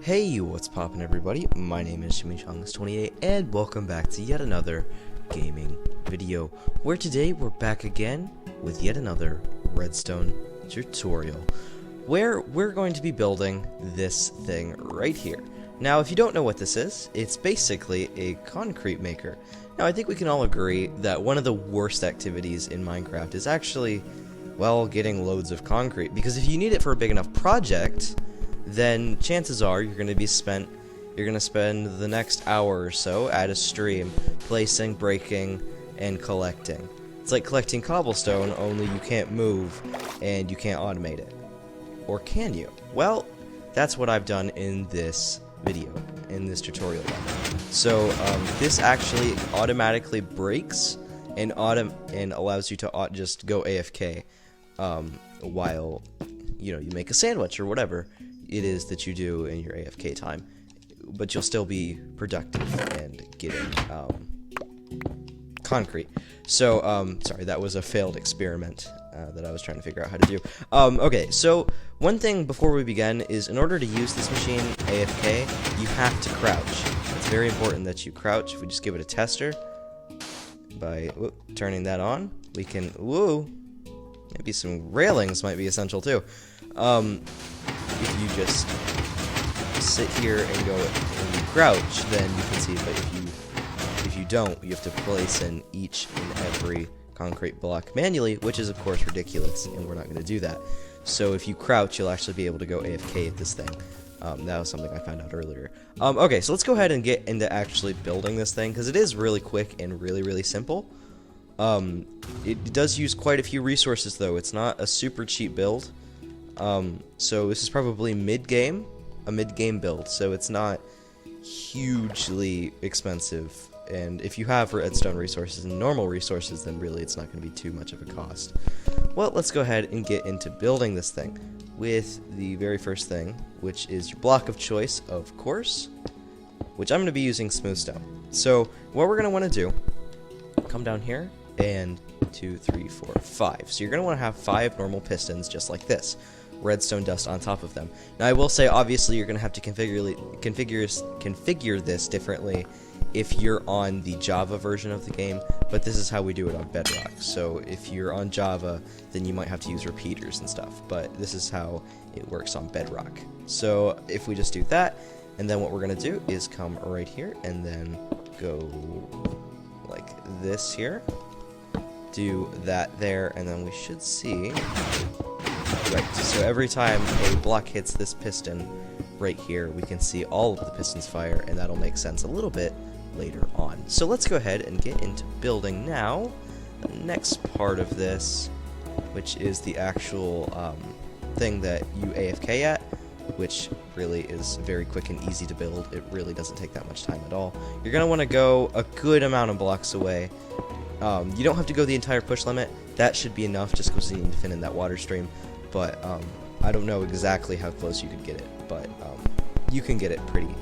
Hey, what's poppin' everybody? My name is Chimichongs28 and welcome back to yet another gaming video, where today we're back again with yet another redstone tutorial, where we're going to be building this thing right here. Now, if you don't know what this is, it's basically a concrete maker. Now, I think we can all agree that one of the worst activities in Minecraft is actually, well, getting loads of concrete, because if you need it for a big enough project, then chances are you're going to spend the next hour or so at a stream placing, breaking, and collecting. It's like collecting cobblestone, only you can't move and you can't automate it. Or can you? Well, that's what I've done in this video, in this tutorial. So this actually automatically breaks and allows you to just go AFK while you make a sandwich or whatever it is that you do in your AFK time, but you'll still be productive and getting concrete. So sorry, that was a failed experiment that I was trying to figure out how to do. Okay, so one thing before we begin is, in order to use this machine AFK, you have to crouch. It's very important that you crouch. If we just give it a tester by turning that on, we can maybe some railings might be essential too. If you just sit here and go and you crouch, then you can see. But if you don't, you have to place in each and every concrete block manually, which is of course ridiculous, and we're not going to do that. So if you crouch, you'll actually be able to go AFK at this thing. That was something I found out earlier. Okay, so let's go ahead and get into actually building this thing, because it is really quick and really simple. It does use quite a few resources, though. It's not a super cheap build. So this is probably a mid-game build, so it's not hugely expensive. And if you have redstone resources and normal resources, then really it's not going to be too much of a cost. Well, let's go ahead and get into building this thing with the very first thing, which is your block of choice, of course, which I'm going to be using smooth stone. So what we're going to want to do, come down here, and 2, 3, 4, 5. So you're going to want to have 5 normal pistons just like this, redstone dust on top of them. Now I will say, obviously you're going to have to configure this differently if you're on the Java version of the game, but this is how we do it on Bedrock. So if you're on Java, then you might have to use repeaters and stuff, but this is how it works on Bedrock. So if we just do that, and then what we're going to do is come right here and then go like this here, do that there, and then we should see, right, so every time a block hits this piston right here, we can see all of the pistons fire, and that'll make sense a little bit later on. So let's go ahead and get into building now the next part of this, which is the actual thing that you AFK at, which really is very quick and easy to build. It really doesn't take that much time at all. You're going to want to go a good amount of blocks away. You don't have to go the entire push limit. That should be enough, just because you need to fit in that water stream. But I don't know exactly how close you could get it, but you can get it pretty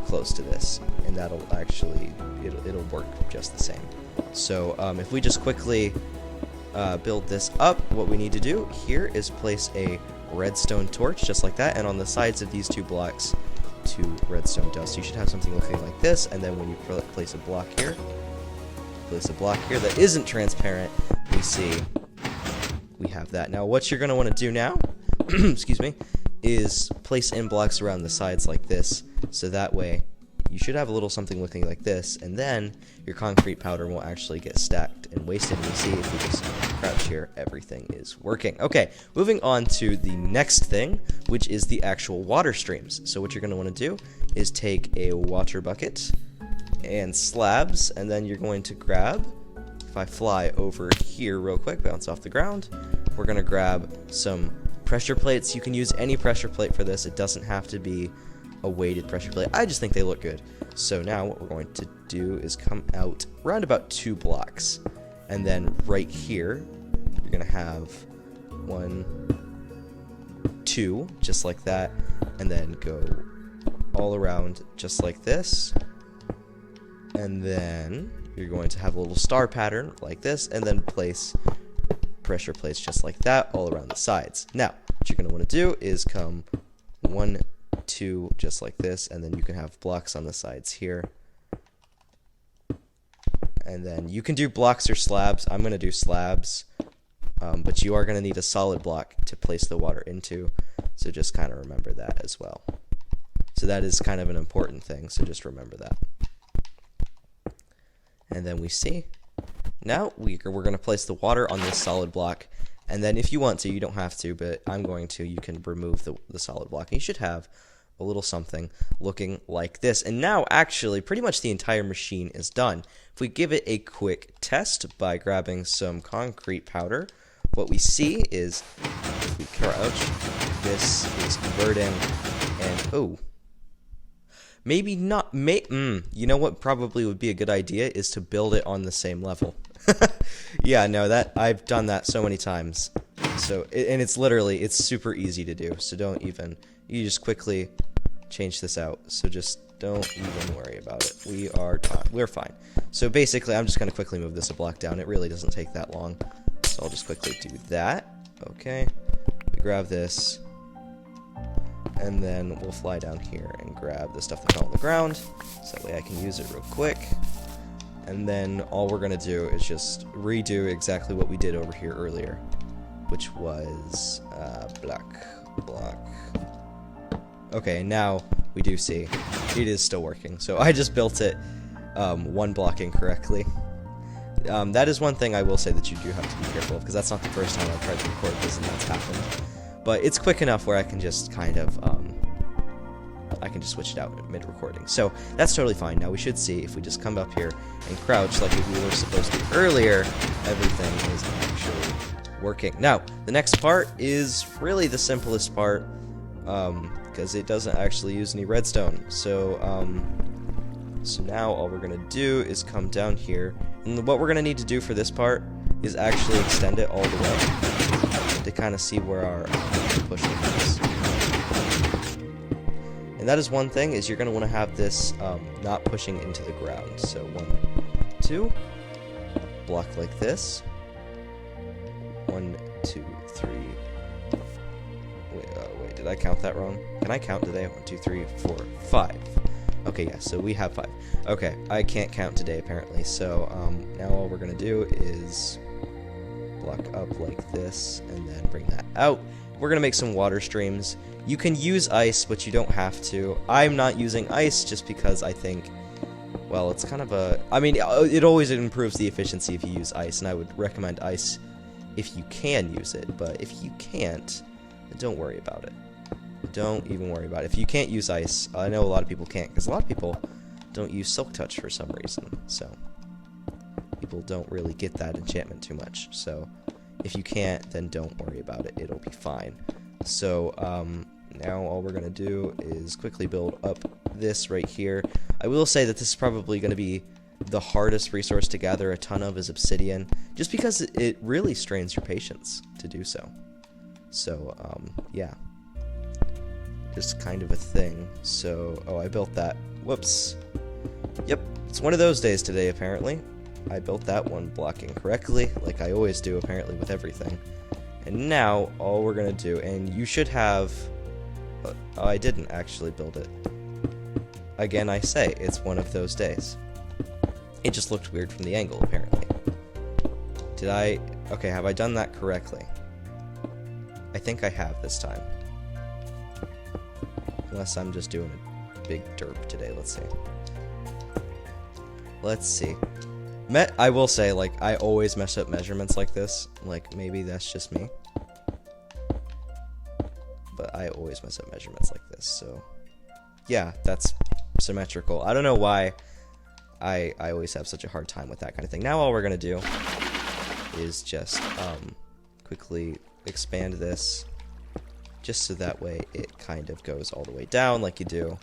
close to this, and that'll actually, it'll work just the same. So if we just quickly build this up, what we need to do here is place a redstone torch just like that, and on the sides of these 2 blocks, 2 redstone dust. You should have something looking like this, and then when you place a block here that isn't transparent, we see we have that. Now what you're going to want to do now excuse me, is place in blocks around the sides like this, so that way you should have a little something looking like this, and then your concrete powder won't actually get stacked and wasted. And you see, if we just crouch here, everything is working. Okay, moving on to the next thing, which is the actual water streams. So what you're going to want to do is take a water bucket and slabs, and then you're going to grab, if I fly over here real quick, bounce off the ground, we're going to grab some pressure plates. You can use any pressure plate for this. It doesn't have to be a weighted pressure plate. I just think they look good. So now what we're going to do is come out around about 2 blocks, and then right here you're going to have 1, 2, just like that, and then go all around just like this, and then you're going to have a little star pattern like this, and then place pressure plates just like that all around the sides. Now what you're going to want to do is come 1, two just like this, and then you can have blocks on the sides here. And then you can do blocks or slabs. I'm going to do slabs, but you are going to need a solid block to place the water into, so just kind of remember that as well. So that is kind of an important thing, so just remember that. And then we see, now we're going to place the water on this solid block, and then if you want to, you don't have to, but I'm going to, you can remove the solid block. And you should have a little something looking like this. And now, actually, pretty much the entire machine is done. If we give it a quick test by grabbing some concrete powder, what we see is, if we crouch, this is converting, and, oh, maybe not, you know what probably would be a good idea is to build it on the same level. Yeah, no, that I've done that so many times. So, and it's literally, it's super easy to do. So don't even, you just quickly change this out. So just don't even worry about it. We're fine. So basically, I'm just going to quickly move this a block down. It really doesn't take that long. So I'll just quickly do that. Okay. We grab this. And then we'll fly down here and grab the stuff that fell on the ground. So that way I can use it real quick. And then all we're going to do is just redo exactly what we did over here earlier, which was block. Okay, now we do see it is still working. So I just built it one block incorrectly. That is one thing I will say that you do have to be careful of, because that's not the first time I've tried to record this and that's happened. But it's quick enough where I can just kind of I can just switch it out mid-recording. So that's totally fine. Now we should see, if we just come up here and crouch like we were supposed to earlier, everything is actually working. Now, the next part is really the simplest part, because it doesn't actually use any redstone. So now all we're going to do is come down here, and what we're going to need to do for this part is actually extend it all the way to kind of see where our pushing is. And that is one thing, is you're going to want to have this not pushing into the ground. So 1, 2, block like this. 1, 2, 3. Wait, did I count that wrong? Can I count today? 1, 2, 3, 4, 5. Okay, yeah, so we have 5. Okay, I can't count today apparently. So now all we're going to do is block up like this and then bring that out. We're going to make some water streams. You can use ice, but you don't have to. I'm not using ice just because I think, well, it's kind of a, I mean, it always improves the efficiency if you use ice, and I would recommend ice if you can use it, but if you can't, then don't worry about it. Don't even worry about it. If you can't use ice, I know a lot of people can't, because a lot of people don't use Silk Touch for some reason, so people don't really get that enchantment too much. So if you can't, then don't worry about it. It'll be fine. So now all we're going to do is quickly build up this right here. I will say that this is probably going to be the hardest resource to gather a ton of, is obsidian, just because it really strains your patience to do so. So, yeah. Just kind of a thing. So, oh, I built that. Whoops. Yep, it's one of those days today, apparently. I built that one block incorrectly, like I always do, apparently, with everything. And now, all we're going to do, and you should have... Oh, I didn't actually build it. Again, I say, it's one of those days. It just looked weird from the angle, apparently. Did I... Okay, have I done that correctly? I think I have this time. Unless I'm just doing a big derp today, let's see. Let's see. I will say, like, I always mess up measurements like this. Like, maybe that's just me. But I always mess up measurements like this, so... Yeah, that's symmetrical. I don't know why I always have such a hard time with that kind of thing. Now all we're going to do is just quickly expand this, just so that way it kind of goes all the way down like you do.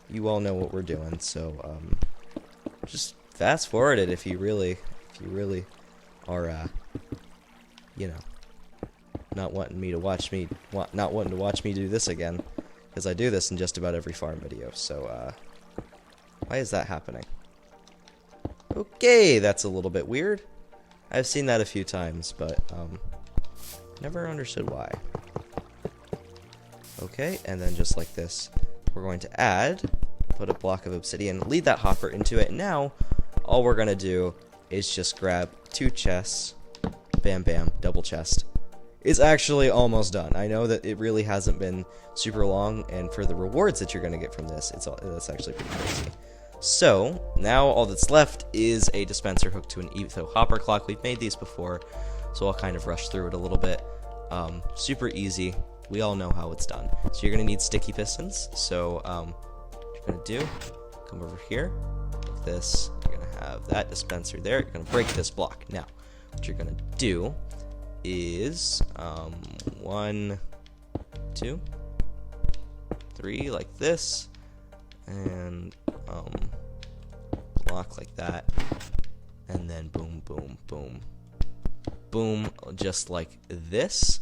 You all know what we're doing, so just fast forward it if you really are you know, not wanting to watch me do this again, because I do this in just about every farm video. So why is that happening? Okay, that's a little bit weird. I've seen that a few times, but never understood why. Okay, and then just like this, we're going to put a block of obsidian, lead that hopper into it, and now all we're going to do is just grab 2 chests, bam bam, double chest. It's actually almost done. I know that it really hasn't been super long, and for the rewards that you're going to get from this, that's actually pretty crazy. So, now all that's left is a dispenser hooked to an etho hopper clock. We've made these before, so I'll kind of rush through it a little bit. Super easy. We all know how it's done. So you're going to need sticky pistons. So, what you're going to do, come over here, like this. You're going to have that dispenser there. You're going to break this block. Now, what you're going to do is 1, 2, 3, like this, and block like that, and then boom, boom, boom, boom, just like this,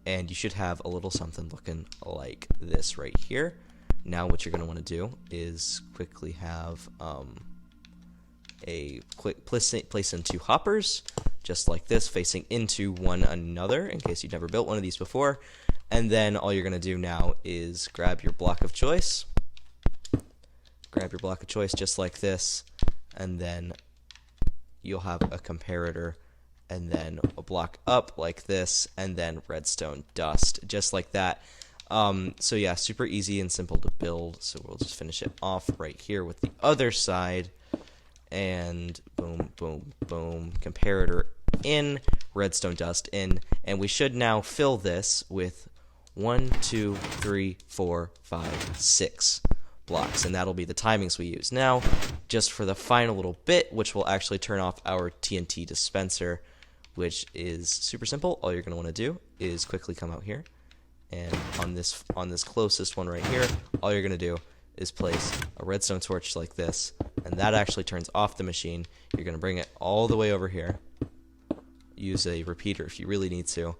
and you should have a little something looking like this right here. Now what you're going to want to do is quickly have place in 2 hoppers, just like this, facing into one another, in case you've never built one of these before. And then all you're going to do now is grab your block of choice. Grab your block of choice just like this, and then you'll have a comparator, and then a block up like this, and then redstone dust, just like that. So yeah, super easy and simple to build. So we'll just finish it off right here with the other side. And boom, boom, boom, comparator in, redstone dust in, and we should now fill this with 1, 2, 3, 4, 5, 6 blocks, and that'll be the timings we use. Now, just for the final little bit, which will actually turn off our TNT dispenser, which is super simple. All you're going to want to do is quickly come out here, and on this closest one right here, all you're going to do is place a redstone torch like this, and that actually turns off the machine. You're going to bring it all the way over here, use a repeater if you really need to,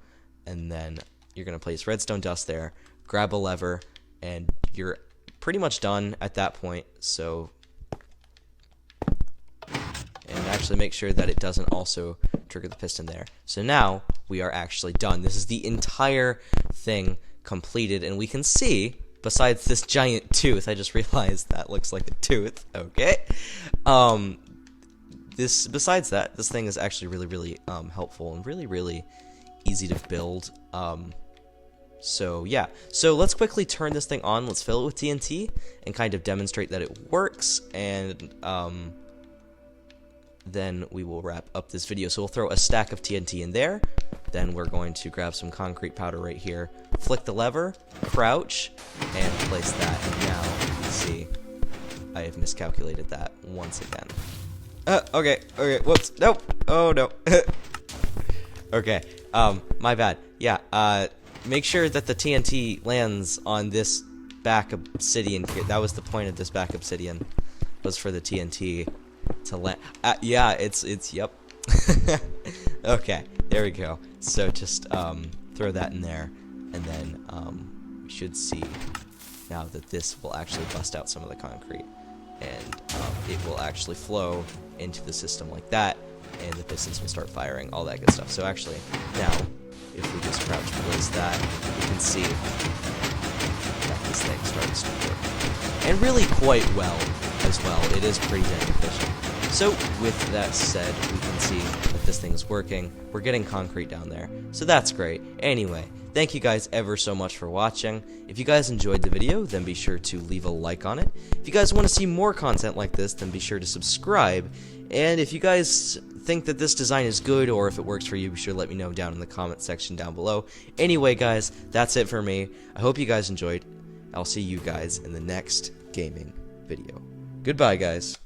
and then you're going to place redstone dust there, grab a lever, and you're pretty much done at that point. So, and actually make sure that it doesn't also trigger the piston there. So now we are actually done. This is the entire thing completed, and we can see, besides this giant tooth, I just realized that looks like a tooth, okay? Besides that, this thing is actually really helpful and really easy to build. So yeah, so let's quickly turn this thing on. Let's fill it with TNT and kind of demonstrate that it works, and then we will wrap up this video. So we'll throw a stack of TNT in there. Then we're going to grab some concrete powder right here, flick the lever, crouch, and place that. And now you can see I have miscalculated that once again. Okay, whoops, nope, oh no. Okay, my bad. Yeah, make sure that the TNT lands on this back obsidian here. That was the point of this back obsidian, was for the TNT to land. Yeah, it's yep. Okay, there we go. So just throw that in there, and then we should see now that this will actually bust out some of the concrete, and it will actually flow into the system like that, and the pistons will start firing, all that good stuff. So actually, now, if we just crouch place that, we can see that this thing starts to work. And really quite well as well. It is pretty dang efficient. So, with that said, we can see that this thing is working. We're getting concrete down there, so that's great. Anyway, thank you guys ever so much for watching. If you guys enjoyed the video, then be sure to leave a like on it. If you guys want to see more content like this, then be sure to subscribe. And if you guys think that this design is good, or if it works for you, be sure to let me know down in the comment section down below. Anyway, guys, that's it for me. I hope you guys enjoyed. I'll see you guys in the next gaming video. Goodbye, guys.